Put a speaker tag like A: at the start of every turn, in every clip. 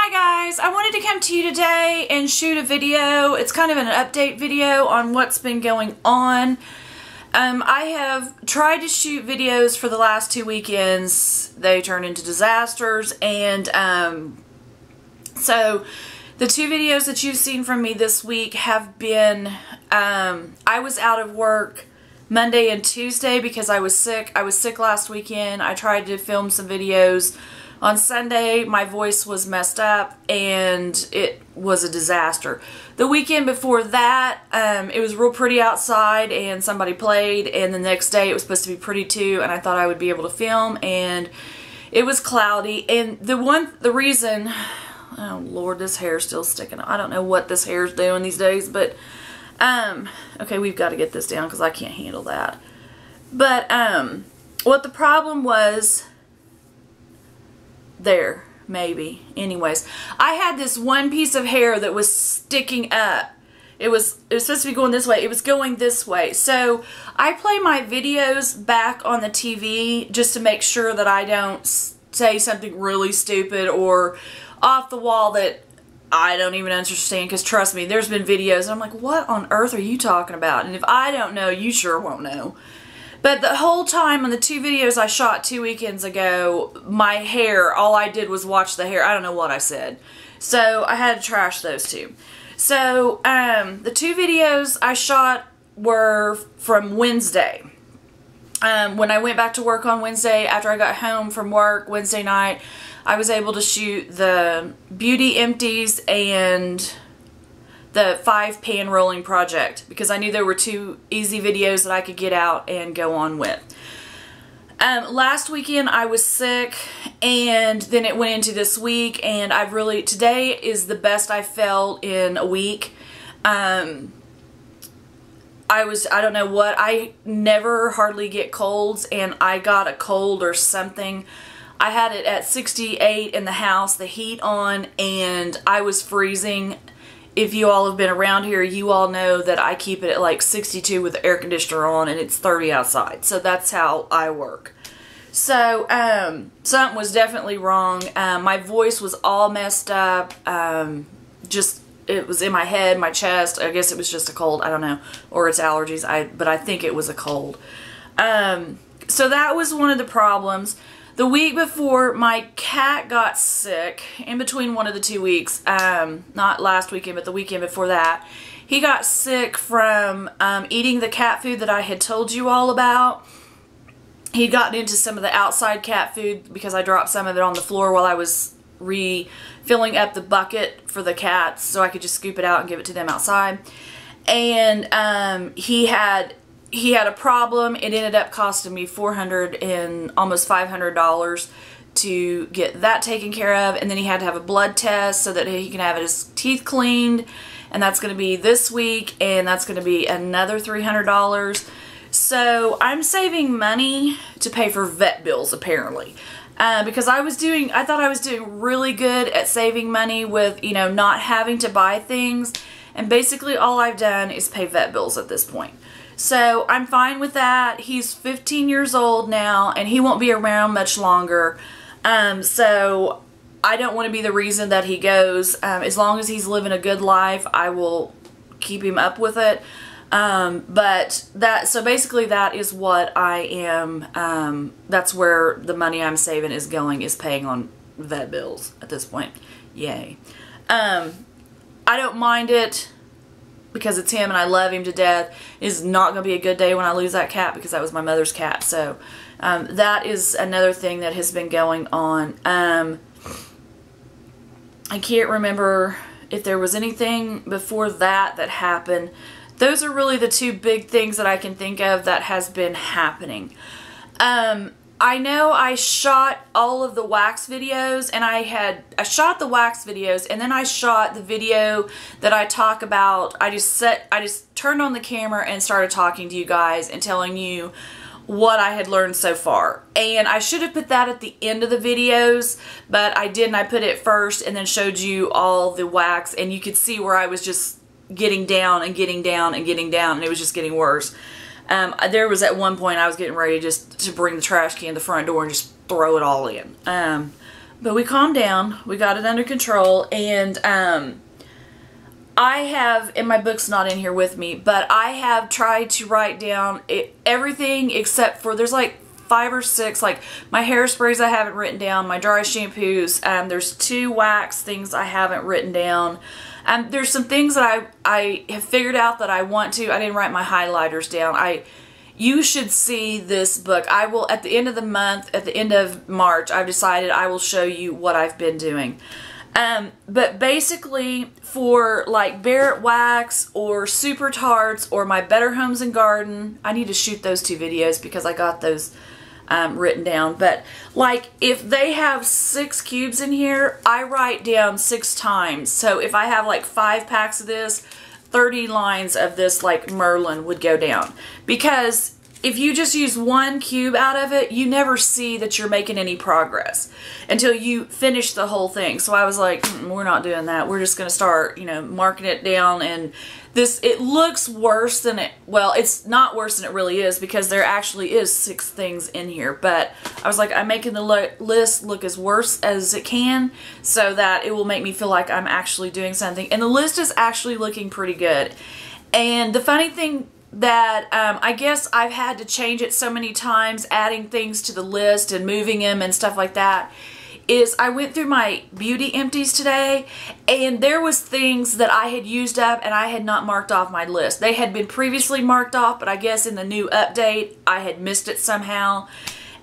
A: Hi guys, I wanted to come to you today and shoot a video. It's kind of an update video on what's been going on. I have tried to shoot videos for the last 2 weekends. They turned into disasters, and so the 2 videos that you've seen from me this week have been, I was out of work Monday and Tuesday because I was sick. I was sick last weekend. I tried to film some videos. On Sunday, my voice was messed up, and it was a disaster. The weekend before that, it was real pretty outside, and somebody played, and the next day it was supposed to be pretty too, and I thought I would be able to film, and it was cloudy. And the reason, oh Lord, this hair's still sticking. I don't know what this hair's doing these days, but, okay, we've got to get this down because I can't handle that. But, what the problem was, there, maybe. Anyways, I had this one piece of hair that was sticking up. It was supposed to be going this way. It was going this way. So I play my videos back on the TV just to make sure that I don't say something really stupid or off the wall that I don't even understand, because trust me, there's been videos and I'm like, what on earth are you talking about? And if I don't know, you sure won't know. But the whole time on the 2 videos I shot 2 weekends ago, my hair, all I did was watch the hair. I don't know what I said. So I had to trash those 2. So the 2 videos I shot were from Wednesday. When I went back to work on Wednesday, after I got home from work Wednesday night, I was able to shoot the beauty empties and the 5 pan rolling project, because I knew there were 2 easy videos that I could get out and go on with. Last weekend I was sick, and then it went into this week, and today is the best I felt in a week. I don't know what, I never hardly get colds, and I got a cold or something. I had it at 68 in the house, the heat on, and I was freezing. If you all have been around here, you all know that I keep it at like 62 with the air conditioner on, and it's 30 outside. So that's how I work. So, something was definitely wrong. My voice was all messed up. It was in my head, my chest. I guess it was just a cold. I don't know. Or it's allergies. But I think it was a cold. So that was one of the problems. The week before, my cat got sick, in between one of the 2 weeks, not last weekend, but the weekend before that. He got sick from eating the cat food that I had told you all about. He'd gotten into some of the outside cat food because I dropped some of it on the floor while I was refilling up the bucket for the cats so I could just scoop it out and give it to them outside. And he had a problem. It ended up costing me $400 and almost $500 to get that taken care of, and then he had to have a blood test so that he can have his teeth cleaned, and that's going to be this week, and that's going to be another $300. So I'm saving money to pay for vet bills, apparently, because I thought I was doing really good at saving money with, you know, not having to buy things, and basically all I've done is pay vet bills at this point. So I'm fine with that. He's 15 years old now, and he won't be around much longer. So I don't want to be the reason that he goes. As long as he's living a good life, I will keep him up with it. So basically that is what I am, that's where the money I'm saving is going, is paying on vet bills at this point. Yay. I don't mind it, because it's him and I love him to death. It's not going to be a good day when I lose that cat, because that was my mother's cat. So that is another thing that has been going on. I can't remember if there was anything before that happened. Those are really the 2 big things that I can think of that has been happening. I know I shot all of the wax videos, and I shot the wax videos, and then I shot the video that I talk about. I just turned on the camera and started talking to you guys and telling you what I had learned so far. And I should have put that at the end of the videos, but I didn't. I put it first and then showed you all the wax, and you could see where I was just getting down and getting down and getting down, and it was just getting worse. There was at one point I was getting ready just to bring the trash can to the front door and just throw it all in. But we calmed down. We got it under control. And I have, and my book's not in here with me, but I have tried to write down everything except for, there's like 5 or 6, like my hairsprays I haven't written down, my dry shampoos, there's 2 wax things I haven't written down. There's some things that I have figured out that I want to. I didn't write my highlighters down. You should see this book. I will, at the end of the month, at the end of March, I've decided I will show you what I've been doing. But basically, for like Barrett Wax or Super Tarts or my Better Homes and Garden, I need to shoot those 2 videos because I got those written down. But like if they have 6 cubes in here, I write down 6 times. So if I have like 5 packs of this, 30 lines of this like Merlin would go down. Because if you just use 1 cube out of it, you never see that you're making any progress until you finish the whole thing. So I was like, we're not doing that. We're just going to start, you know, marking it down. And this, it looks worse than it, well, it's not worse than it really is because there actually is 6 things in here. But I was like, I'm making the list look as worse as it can so that it will make me feel like I'm actually doing something. And the list is actually looking pretty good. And the funny thing that I guess I've had to change it so many times, adding things to the list and moving them and stuff like that, is I went through my beauty empties today and there was things that I had used up and I had not marked off my list. They had been previously marked off, but I guess in the new update I had missed it somehow.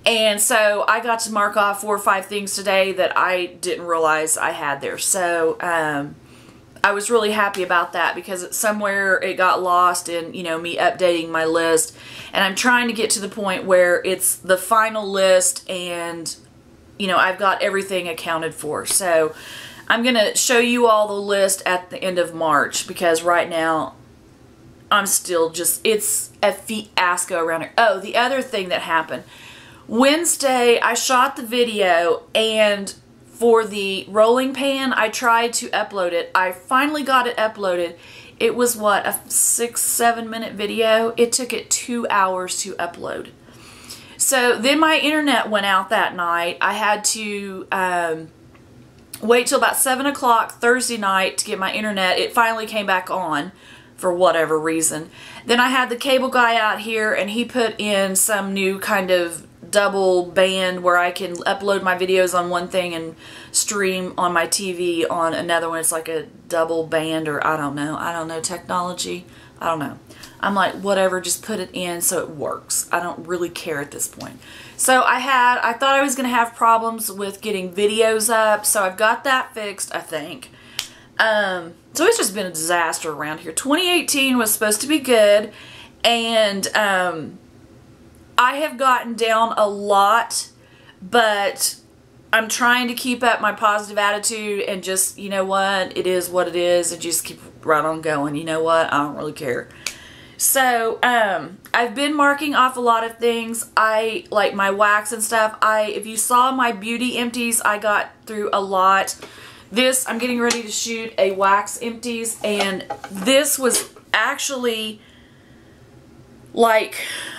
A: And so I got to mark off 4 or 5 things today that I didn't realize I had there. So I was really happy about that because somewhere it got lost in, you know, me updating my list. And I'm trying to get to the point where it's the final list and, you know, I've got everything accounted for. So I'm going to show you all the list at the end of March because right now I'm still just, it's a fiasco around here. Oh, the other thing that happened. Wednesday, I shot the video and for the rolling pan, I tried to upload it. I finally got it uploaded. It was what, a 6-7 minute video? It took it 2 hours to upload. So then my internet went out that night. I had to wait till about 7 o'clock Thursday night to get my internet. It finally came back on for whatever reason. Then I had the cable guy out here and he put in some new kind of double band where I can upload my videos on one thing and stream on my TV on another one. It's like a double band, or I don't know technology. I don't know. I'm like, whatever, just put it in so it works. I don't really care at this point. So I thought I was going to have problems with getting videos up, so I've got that fixed, I think. So it's just been a disaster around here. 2018 was supposed to be good, and I have gotten down a lot, but I'm trying to keep up my positive attitude and just, you know what, it is what it is, and just keep right on going. You know what, I don't really care. So, I've been marking off a lot of things. Like my wax and stuff, if you saw my beauty empties, I got through a lot. This, I'm getting ready to shoot a wax empties, and this was actually, like,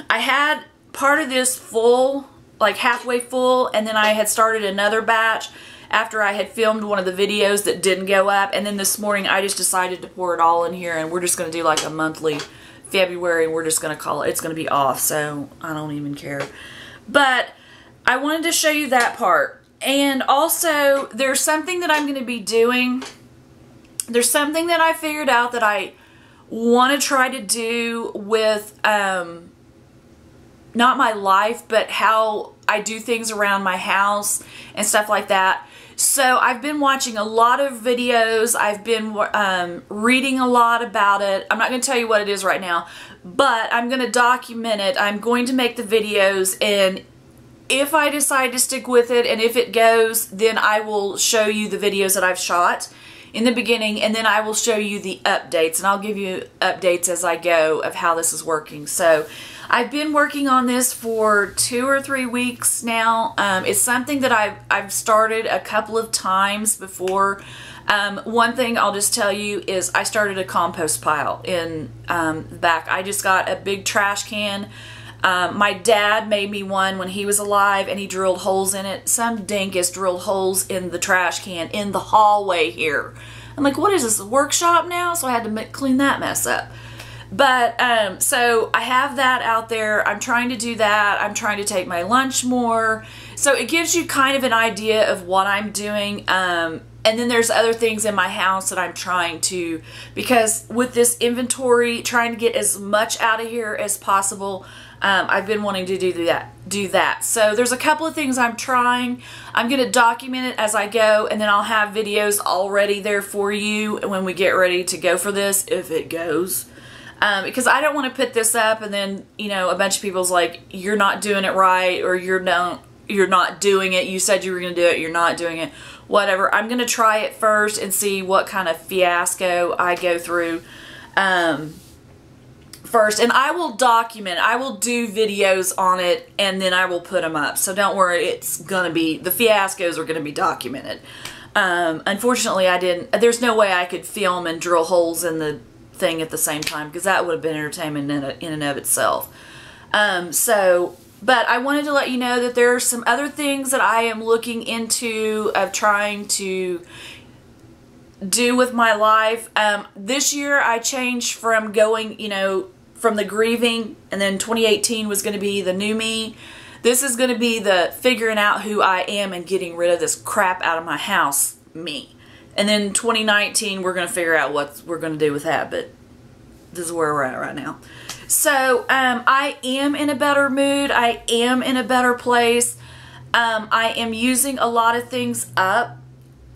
A: I had part of this full, like halfway full, and then I had started another batch after I had filmed one of the videos that didn't go up, and then this morning I just decided to pour it all in here, and we're just going to do like a monthly February, and we're just going to call it, it's going to be off, so I don't even care. But I wanted to show you that part. And also, there's something that I'm going to be doing. There's something that I figured out that I want to try to do with, not my life, but how I do things around my house and stuff like that. So I've been watching a lot of videos. I've been reading a lot about it. I'm not going to tell you what it is right now, but I'm going to document it. I'm going to make the videos, and if I decide to stick with it and if it goes, then I will show you the videos that I've shot in the beginning, and then I will show you the updates, and I'll give you updates as I go of how this is working. So I've been working on this for 2 or 3 weeks now. It's something that I've started a couple of times before. One thing I'll just tell you is I started a compost pile in the back. I just got a big trash can My dad made me one when he was alive, and he drilled holes in it. Some dingus drilled holes in the trash can in the hallway here. I'm like, what is this, a workshop now? So I had to clean that mess up. But, so I have that out there. I'm trying to do that. I'm trying to take my lunch more. So it gives you kind of an idea of what I'm doing. And then there's other things in my house that I'm trying to, because with this inventory, trying to get as much out of here as possible, I've been wanting to do that. So there's a couple of things I'm trying. I'm going to document it as I go, and then I'll have videos already there for you when we get ready to go for this, if it goes. Because I don't want to put this up and then, you know, a bunch of people's like, you're not doing it right, or you're not doing it. You said you were going to do it. You're not doing it. Whatever. I'm going to try it first and see what kind of fiasco I go through first. And I will document. I will do videos on it, and then I will put them up. So don't worry. It's going to be, the fiascos are going to be documented. Unfortunately, there's no way I could film and drill holes in the thing at the same time, because that would have been entertainment in and of itself. But I wanted to let you know that there are some other things that I am looking into of trying to do with my life. This year I changed from going, you know, from the grieving, and then 2018 was going to be the new me. This is going to be the figuring out who I am and getting rid of this crap out of my house me. And then 2019, we're going to figure out what we're going to do with that. But this is where we're at right now. So, I am in a better mood. I am in a better place. I am using a lot of things up.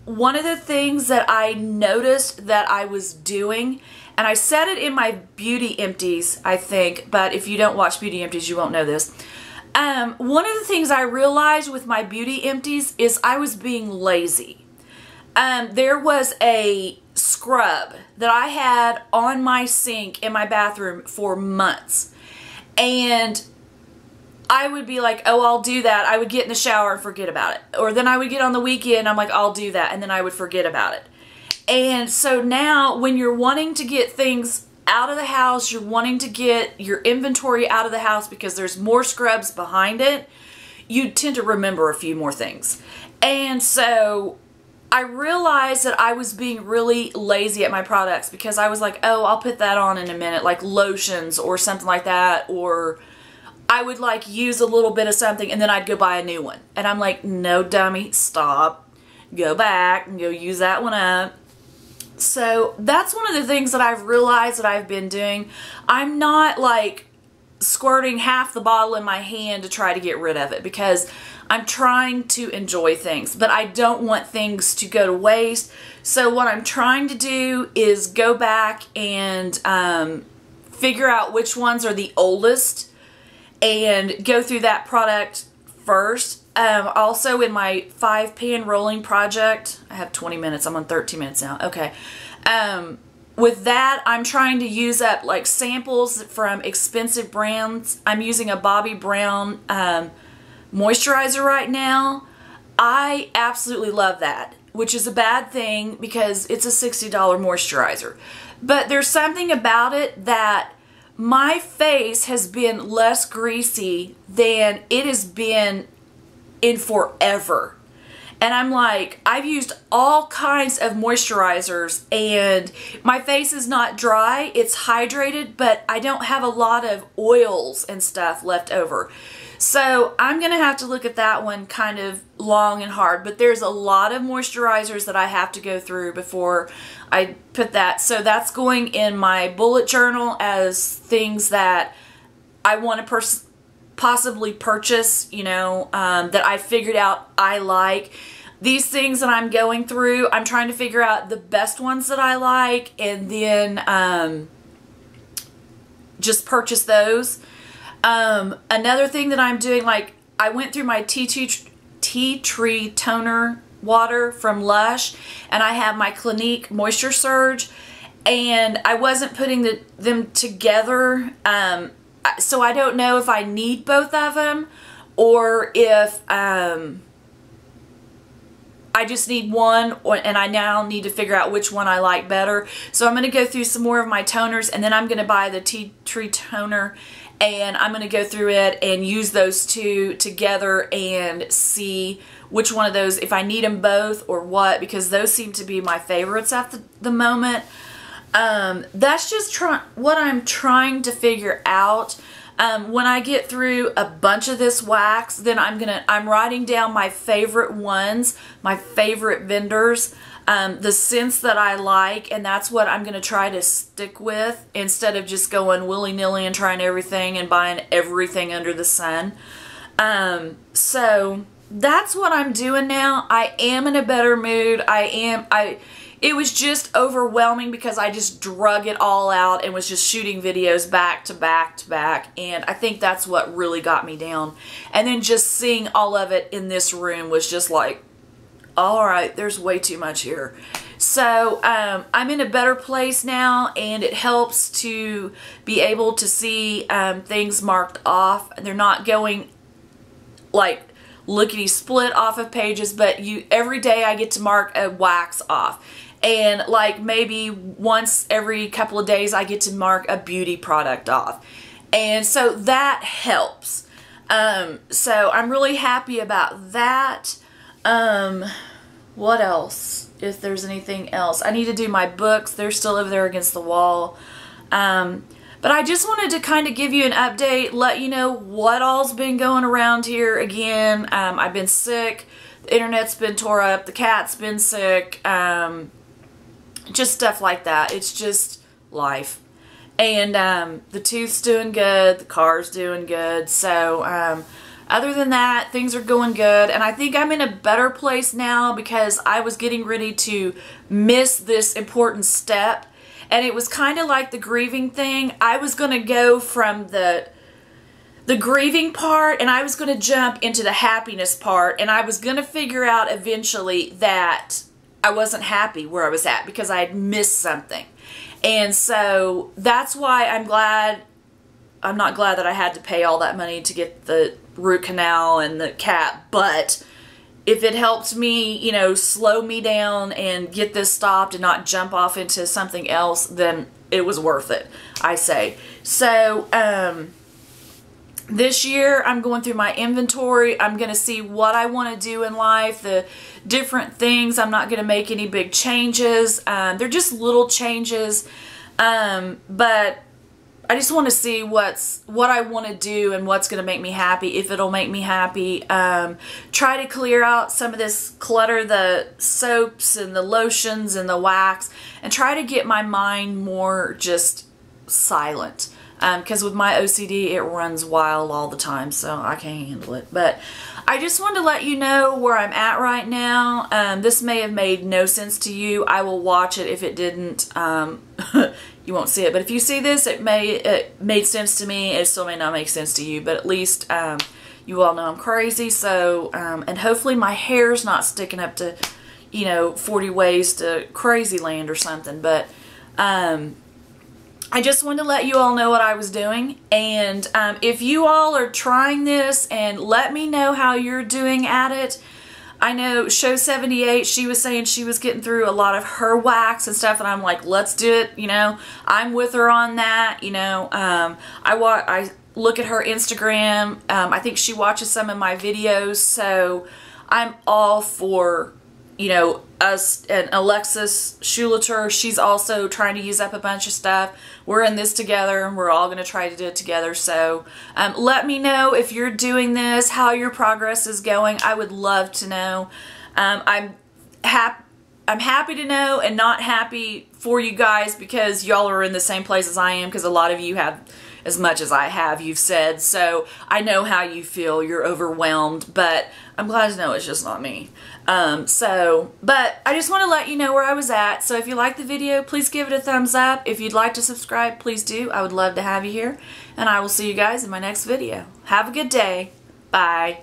A: One of the things that I noticed that I was doing, and I said it in my Beauty Empties, I think, but if you don't watch Beauty Empties, you won't know this. One of the things I realized with my Beauty Empties is I was being lazy. There was a scrub that I had on my sink in my bathroom for months. And I would be like, oh, I'll do that. I would get in the shower and forget about it. Or then I would get on the weekend, I'm like, I'll do that. And then I would forget about it. And so now when you're wanting to get things out of the house, you're wanting to get your inventory out of the house because there's more scrubs behind it, you tend to remember a few more things. And so I realized that I was being really lazy at my products, because I was like, oh, I'll put that on in a minute, like lotions or something like that, or I would like use a little bit of something and then I'd go buy a new one. And I'm like, no, dummy, stop. Go back and go use that one up. So that's one of the things that I've realized that I've been doing. I'm not like squirting half the bottle in my hand to try to get rid of it, because I'm trying to enjoy things, but I don't want things to go to waste. So what I'm trying to do is go back and figure out which ones are the oldest and go through that product first. Also in my 5-pan rolling project, I have 20 minutes. I'm on 13 minutes now. Okay. With that, I'm trying to use up like samples from expensive brands. I'm using a Bobbi Brown moisturizer right now. I absolutely love that, which is a bad thing because it's a $60 moisturizer. But there's something about it that my face has been less greasy than it has been in forever. And I'm like, I've used all kinds of moisturizers and my face is not dry, it's hydrated, but I don't have a lot of oils and stuff left over. So I'm going to have to look at that one kind of long and hard, but there's a lot of moisturizers that I have to go through before I put that. So that's going in my bullet journal as things that I want to possibly purchase, you know, that I figured out I like. These things that I'm going through, I'm trying to figure out the best ones that I like and then just purchase those. Another thing that I'm doing, like I went through my tea tree toner water from Lush, and I have my Clinique Moisture Surge, and I wasn't putting them together, so I don't know if I need both of them or if I just need one, and I now need to figure out which one I like better. So I'm going to go through some more of my toners, and then I'm going to buy the tea tree toner and I'm going to go through it and use those two together and see which one of those, if I need them both or what, because those seem to be my favorites at the moment. That's just what I'm trying to figure out. When I get through a bunch of this wax, then I'm writing down my favorite ones, my favorite vendors, the scents that I like, and that's what I'm going to try to stick with instead of just going willy-nilly and trying everything and buying everything under the sun. So that's what I'm doing now. I am in a better mood. It was just overwhelming because I just drug it all out and was just shooting videos back to back to back, and I think that's what really got me down. And then just seeing all of it in this room was just like, alright, there's way too much here. So I'm in a better place now, and it helps to be able to see things marked off. They're not going like lickety split off of pages, but every day I get to mark a wax off. And like maybe once every couple of days I get to mark a beauty product off. And so that helps. So I'm really happy about that. What else? If there's anything else. I need to do my books. They're still over there against the wall. But I just wanted to kind of give you an update, let you know what all's been going around here again. I've been sick. The internet's been tore up. The cat's been sick. Just stuff like that. It's just life. And the tooth's doing good. The car's doing good. So other than that, things are going good. And I think I'm in a better place now because I was getting ready to miss this important step. And it was kind of like the grieving thing. I was going to go from the grieving part, and I was going to jump into the happiness part, and I was going to figure out eventually that I wasn't happy where I was at because I had missed something. And so that's why I'm not glad that I had to pay all that money to get the root canal and the cap, but if it helped me, you know, slow me down and get this stopped and not jump off into something else, then it was worth it, I say. So, this year I'm going through my inventory. I'm going to see what I want to do in life, the different things. I'm not going to make any big changes. They're just little changes, but I just want to see what I want to do and what's going to make me happy, if it'll make me happy. Try to clear out some of this clutter, the soaps and the lotions and the wax, and try to get my mind more just silent. Because with my OCD, it runs wild all the time, so I can't handle it. But I just wanted to let you know where I'm at right now. This may have made no sense to you. I will watch it. If it didn't, you won't see it. But if you see this, it made sense to me. It still may not make sense to you, but at least you all know I'm crazy. So, and hopefully my hair's not sticking up to, you know, 40 ways to crazy land or something. But I just wanted to let you all know what I was doing, and if you all are trying this, and let me know how you're doing at it. I know Show 78, she was saying she was getting through a lot of her wax and stuff, and I'm like, let's do it, you know. I'm with her on that, you know. I look at her Instagram. I think she watches some of my videos, so I'm all for, you know, us. And Alexis Schulater, she's also trying to use up a bunch of stuff. We're in this together, and we're all going to try to do it together. So let me know if you're doing this, how your progress is going. I would love to know. I'm happy to know and not happy for you guys, because y'all are in the same place as I am, because a lot of you have as much as I have, you've said. So I know how you feel. You're overwhelmed, but I'm glad to know it's just not me. But I just want to let you know where I was at. So if you like the video, please give it a thumbs up. If you'd like to subscribe, please do. I would love to have you here. And I will see you guys in my next video. Have a good day. Bye.